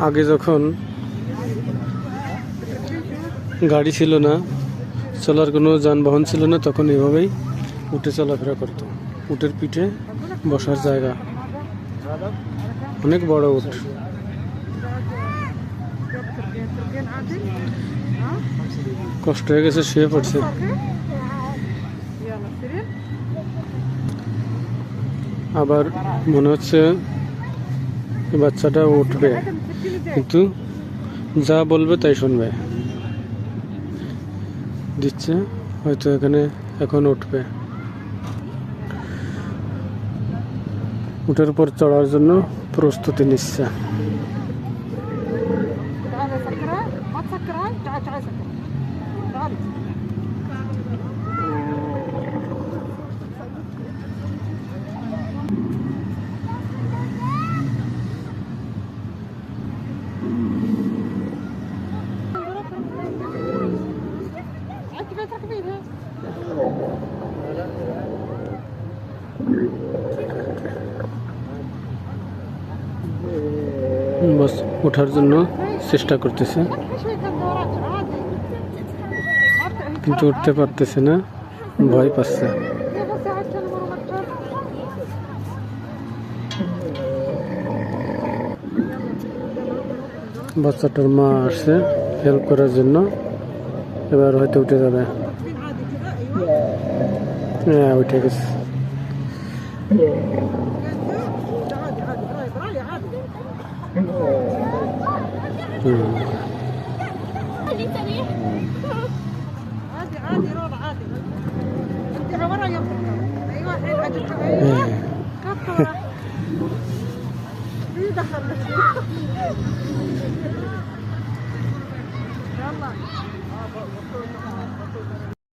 আগে যখন গাড়ি ছিল না, চলার কোনো যানবাহন ছিল না, তখন এভাবেই উঠে চলাফেরা করতো। উটের পিঠে বসার জায়গা, অনেক বড় উট। কষ্ট হয়ে গেছে, শুয়ে পড়ছে। আবার মনে হচ্ছে বাচ্চাটা উঠবে, কিন্তু যা বলবে তাই শুনবে। দিচ্ছে হয়তো এখানে এখন উঠবে। উটের উপর চড়ার জন্য প্রস্তুতি নিচ্ছে। বস ওঠার জন্য চেষ্টা করতেছে, কিন্তু উঠতে পারতেছে না, ভয় পাচ্ছে। বাচ্চাটার মা আসছে হেল্প করার জন্য, এবার হয়তো উঠে যাবে। হ্যাঁ, উঠে গেছে।